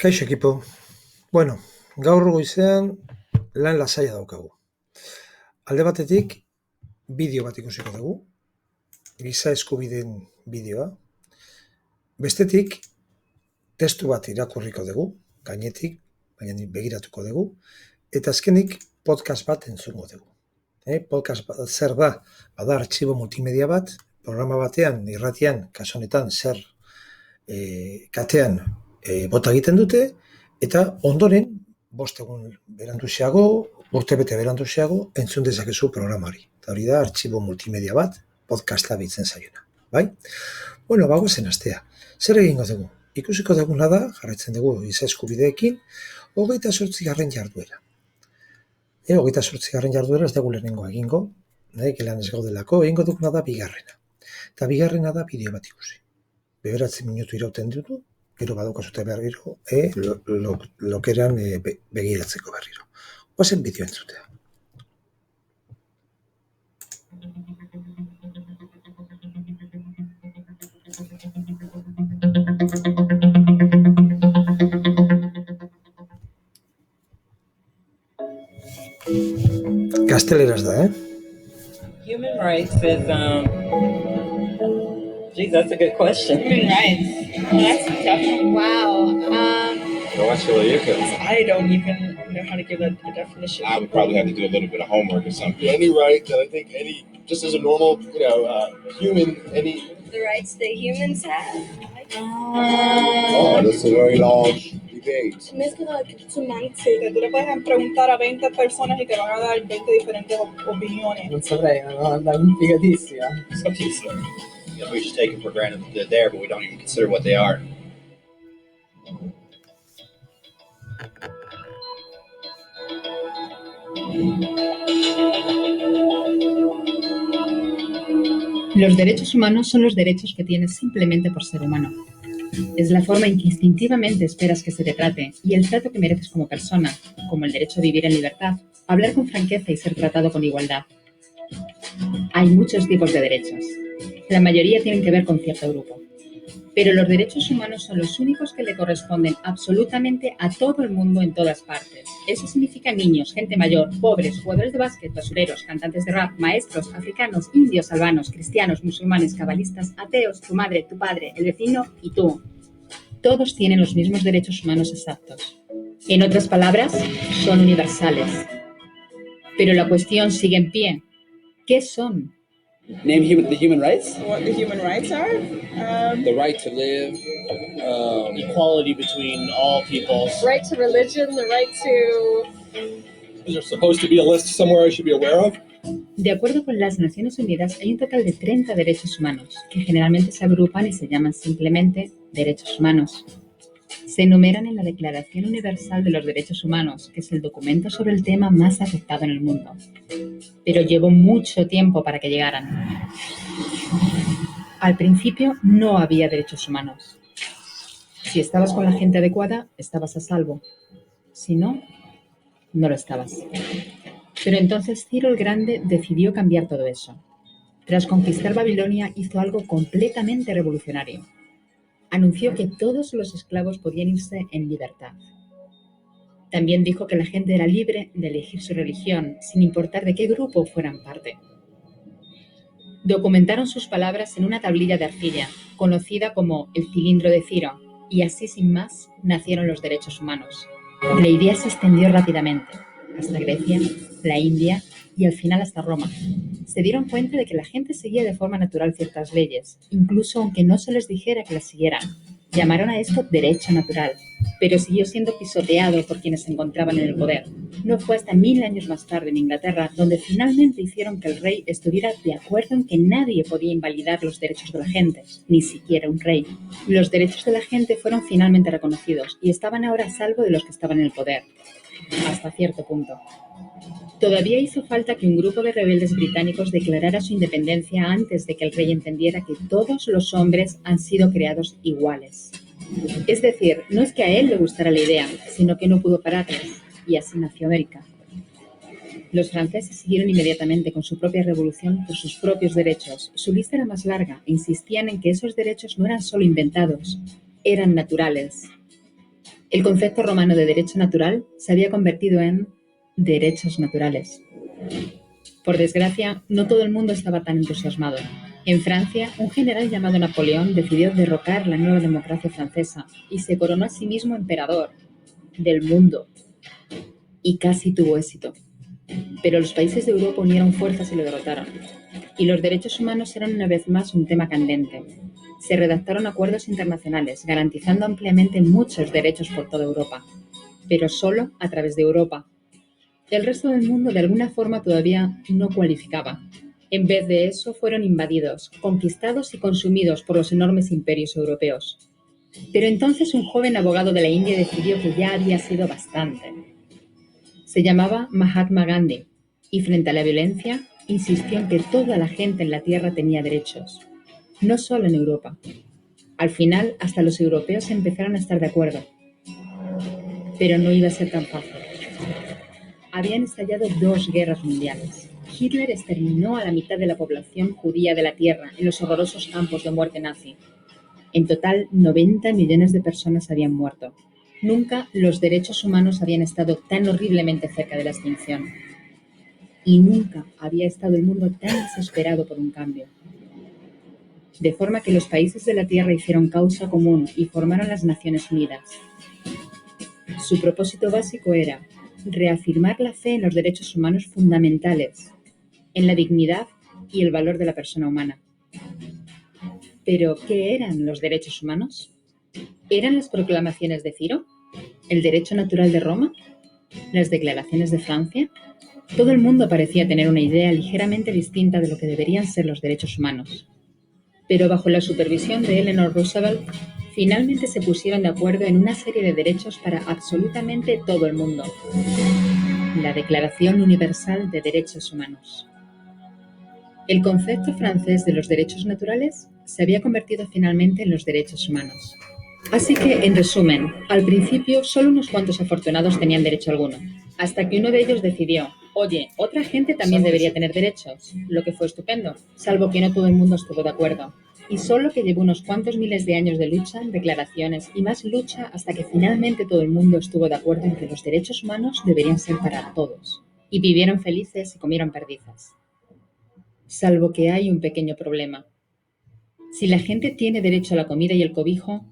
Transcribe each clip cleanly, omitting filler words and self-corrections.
Kaixo ekipo, bueno, gaur goizean lan lasaia daukagu. Alde batetik, bideo bat ikusiko dugu, giza eskubideen bideoa. Bestetik, testu bat irakurriko dugu, gainetik, baina begiratuko dugu. Eta azkenik, podcast bat entzungo dugu. Podcast bat zer da? Bada artxibo multimedia bat, programa batean, irratian, kasu honetan, zer katean bota egiten dute, eta ondoren, 5 egun beranduxeago, urtebete beranduxeago, entzun dezakezu programari. Eta hori da, artxibo multimedia bat, podcasta bitzen zaiona. Bai? Bueno, bagoazen astea. Zer egingo dugu? Ikusiko duguna da, jarraitzen dugu giza eskubideekin, 28. jarduera. 28. jarduera ez dugu lehenengo egingo, gelan ez gaudelako, egingo duguna da bigarrena. Eta bigarrena da bideo bat ikusi. 9 minutu irauten dutu, gero badokazute berriro, lokeran begiratzeko berriro. Oazen bideo entzutea. Gazteleraz da, Human rights is, geez, that's a good question. Human rights. That's tough. Wow. I don't even know how to give a definition. I would probably have to do a little bit of homework or something. Any right that I think just as a normal, human, The rights that humans have. Oh, this is a very large debate. Que tú le puedes preguntar a 20 personas y te van a dar 20 diferentes opiniones. Non saprei, no? È figatissima. Some pieces are, we just take it for granted that they're there, but we don't even consider what they are. Los derechos humanos son los derechos que tienes simplemente por ser humano. Es la forma en que instintivamente esperas que se te trate y el trato que mereces como persona, como el derecho a vivir en libertad, hablar con franqueza y ser tratado con igualdad. Hay muchos tipos de derechos. La mayoría tienen que ver con cierto grupo. Pero los derechos humanos son los únicos que le corresponden absolutamente a todo el mundo en todas partes. Eso significa niños, gente mayor, pobres, jugadores de básquet, basureros, cantantes de rap, maestros, africanos, indios, albanos, cristianos, musulmanes, cabalistas, ateos, tu madre, tu padre, el vecino y tú. Todos tienen los mismos derechos humanos exactos. En otras palabras, son universales. Pero la cuestión sigue en pie. ¿Qué son? Name the human rights? What the human rights are? The right to live, equality between all peoples. Right to religion, the right to... Is there supposed to be a list somewhere I should be aware of? De acuerdo con las Naciones Unidas, hay un total de 30 derechos humanos, que generalmente se agrupan y se llaman simplemente derechos humanos. Se enumeran en la Declaración Universal de los Derechos Humanos, que es el documento sobre el tema más aceptado en el mundo. Pero llevó mucho tiempo para que llegaran. Al principio no había derechos humanos. Si estabas con la gente adecuada, estabas a salvo. Si no, no lo estabas. Pero entonces Ciro el Grande decidió cambiar todo eso. Tras conquistar Babilonia, hizo algo completamente revolucionario. Anunció que todos los esclavos podían irse en libertad. También dijo que la gente era libre de elegir su religión, sin importar de qué grupo fueran parte. Documentaron sus palabras en una tablilla de arcilla, conocida como el cilindro de Ciro, y así sin más nacieron los derechos humanos. La idea se extendió rápidamente, hasta Grecia, la India y al final hasta Roma. Se dieron cuenta de que la gente seguía de forma natural ciertas leyes, incluso aunque no se les dijera que las siguieran. Llamaron a esto derecho natural, pero siguió siendo pisoteado por quienes se encontraban en el poder. No fue hasta 1000 años más tarde en Inglaterra donde finalmente hicieron que el rey estuviera de acuerdo en que nadie podía invalidar los derechos de la gente, ni siquiera un rey. Los derechos de la gente fueron finalmente reconocidos y estaban ahora a salvo de los que estaban en el poder, hasta cierto punto. Todavía hizo falta que un grupo de rebeldes británicos declarara su independencia antes de que el rey entendiera que todos los hombres han sido creados iguales. Es decir, no es que a él le gustara la idea, sino que no pudo pararles, y así nació América. Los franceses siguieron inmediatamente con su propia revolución por sus propios derechos. Su lista era más larga e insistían en que esos derechos no eran solo inventados, eran naturales. El concepto romano de derecho natural se había convertido en derechos naturales. Por desgracia, no todo el mundo estaba tan entusiasmado. En Francia, un general llamado Napoleón decidió derrocar la nueva democracia francesa y se coronó a sí mismo emperador del mundo. Y casi tuvo éxito. Pero los países de Europa unieron fuerzas y lo derrotaron. Y los derechos humanos eran una vez más un tema candente. Se redactaron acuerdos internacionales, garantizando ampliamente muchos derechos por toda Europa, pero solo a través de Europa. El resto del mundo de alguna forma todavía no cualificaba. En vez de eso, fueron invadidos, conquistados y consumidos por los enormes imperios europeos. Pero entonces un joven abogado de la India decidió que ya había sido bastante. Se llamaba Mahatma Gandhi y frente a la violencia insistió en que toda la gente en la Tierra tenía derechos, no solo en Europa. Al final, hasta los europeos empezaron a estar de acuerdo. Pero no iba a ser tan fácil. Habían estallado 2 guerras mundiales. Hitler exterminó a la mitad de la población judía de la Tierra en los horrorosos campos de muerte nazi. En total, 90 millones de personas habían muerto. Nunca los derechos humanos habían estado tan horriblemente cerca de la extinción. Y nunca había estado el mundo tan desesperado por un cambio. De forma que los países de la Tierra hicieron causa común y formaron las Naciones Unidas. Su propósito básico era reafirmar la fe en los derechos humanos fundamentales, en la dignidad y el valor de la persona humana. ¿Pero qué eran los derechos humanos? ¿Eran las proclamaciones de Ciro? ¿El derecho natural de Roma? ¿Las declaraciones de Francia? Todo el mundo parecía tener una idea ligeramente distinta de lo que deberían ser los derechos humanos. Pero bajo la supervisión de Eleanor Roosevelt, finalmente se pusieron de acuerdo en una serie de derechos para absolutamente todo el mundo. La Declaración Universal de Derechos Humanos. El concepto francés de los derechos naturales se había convertido finalmente en los derechos humanos. Así que, en resumen, al principio solo unos cuantos afortunados tenían derecho alguno, hasta que uno de ellos decidió, oye, otra gente también debería tener derechos, lo que fue estupendo, salvo que no todo el mundo estuvo de acuerdo. Y solo que llevó unos cuantos miles de años de lucha, declaraciones y más lucha hasta que finalmente todo el mundo estuvo de acuerdo en que los derechos humanos deberían ser para todos. Y vivieron felices y comieron perdices. Salvo que hay un pequeño problema. Si la gente tiene derecho a la comida y el cobijo,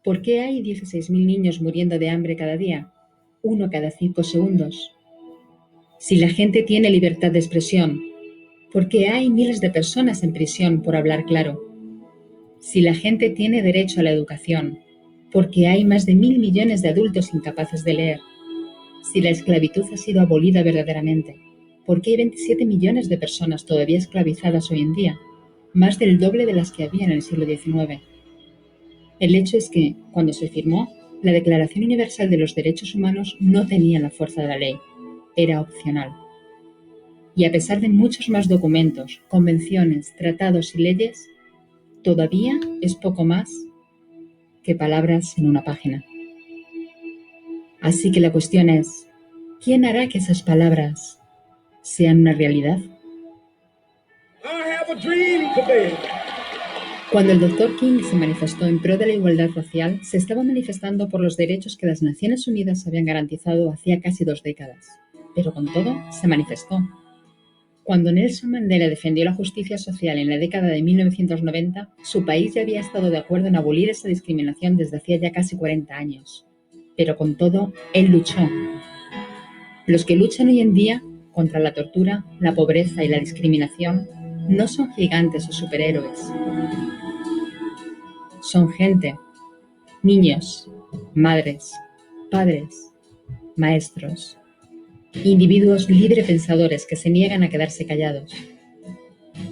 ¿por qué hay 16.000 niños muriendo de hambre cada día? 1 cada 5 segundos. Si la gente tiene libertad de expresión, ¿por qué hay miles de personas en prisión por hablar claro? Si la gente tiene derecho a la educación, ¿por qué hay más de 1.000 millones de adultos incapaces de leer? Si la esclavitud ha sido abolida verdaderamente, ¿por qué hay 27 millones de personas todavía esclavizadas hoy en día? Más del doble de las que había en el siglo XIX. El hecho es que, cuando se firmó, la Declaración Universal de los Derechos Humanos no tenía la fuerza de la ley. Era opcional. Y a pesar de muchos más documentos, convenciones, tratados y leyes, todavía es poco más que palabras en una página. Así que la cuestión es, ¿quién hará que esas palabras sean una realidad? Cuando el Dr. King se manifestó en pro de la igualdad racial, se estaba manifestando por los derechos que las Naciones Unidas habían garantizado hacía casi 2 décadas. Pero con todo, se manifestó. Cuando Nelson Mandela defendió la justicia social en la década de 1990, su país ya había estado de acuerdo en abolir esa discriminación desde hacía ya casi 40 años. Pero con todo, él luchó. Los que luchan hoy en día contra la tortura, la pobreza y la discriminación no son gigantes o superhéroes. Son gente, niños, madres, padres, maestros, individuos librepensadores que se niegan a quedarse callados,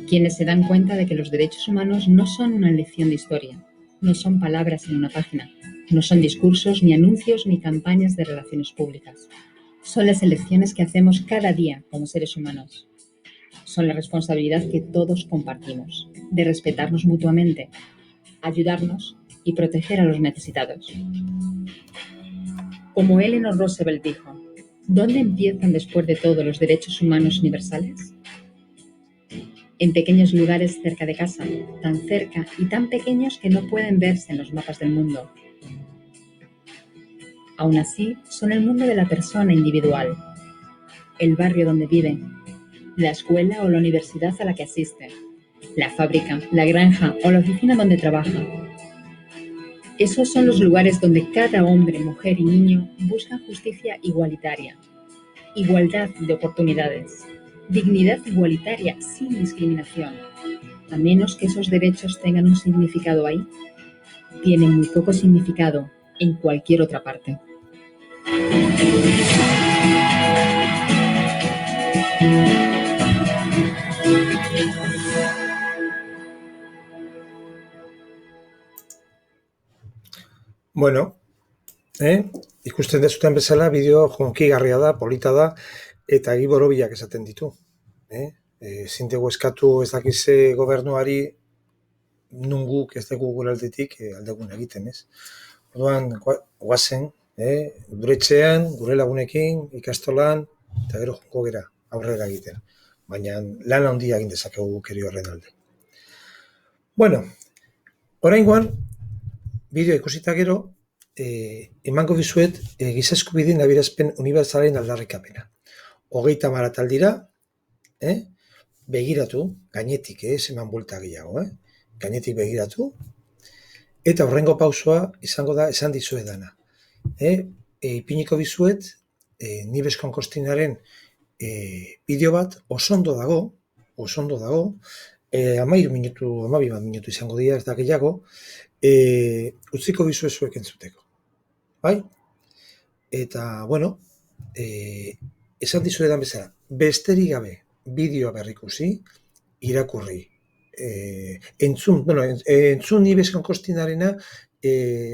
quienes se dan cuenta de que los derechos humanos no son una lección de historia, no son palabras en una página, no son discursos, ni anuncios, ni campañas de relaciones públicas. Son las elecciones que hacemos cada día como seres humanos. Son la responsabilidad que todos compartimos, de respetarnos mutuamente, ayudarnos y proteger a los necesitados. Como Eleanor Roosevelt dijo, ¿dónde empiezan después de todo los derechos humanos universales? En pequeños lugares cerca de casa, tan cerca y tan pequeños que no pueden verse en los mapas del mundo. Aún así, son el mundo de la persona individual, el barrio donde vive, la escuela o la universidad a la que asiste, la fábrica, la granja o la oficina donde trabaja. Esos son los lugares donde cada hombre, mujer y niño buscan justicia igualitaria, igualdad de oportunidades, dignidad igualitaria sin discriminación. A menos que esos derechos tengan un significado ahí, tienen muy poco significado en cualquier otra parte. Bueno, ikusten dezuten bezala, bideo jonkigarria da, polita da, eta egi borobilak esaten ditu. Ezin dugu eskatu ez dakize gobernuari nun guk ez dugu gure aldetik aldegun egiten, ez? Orduan, guazen, gure etxean, gure lagunekin, ikastolan, eta gero jonko gera aurrera egiten. Baina lan handia egin dezakegu guk ere horren alde. Bueno, oraingoan, bideo ikusita gero, emango dizuet giza eskubideen adierazpen unibertsalaren aldarrikapena. 30 atal dira, begiratu, gainetik, ez eman buelta gehiago, gainetik begiratu, eta horrengo pausoa izango da esan dizuedana. Ipiniko dizuet, Nibes Konkostinaren bideo bat oso ondo dago, 12 minutu izango dira, ez da gehiago, utziko dizuezuek entzuteko. Bai? Eta, bueno, esan dizuedan bezala, besterik gabe bideoa berrikusi, irakurri. Entzun Nibes Konkostinarena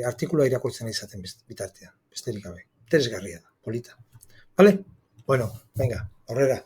artikulua irakurtzen izaten bitartean, besterik gabe. Interesgarria da, polita. Vale? Bueno, venga, aurrera.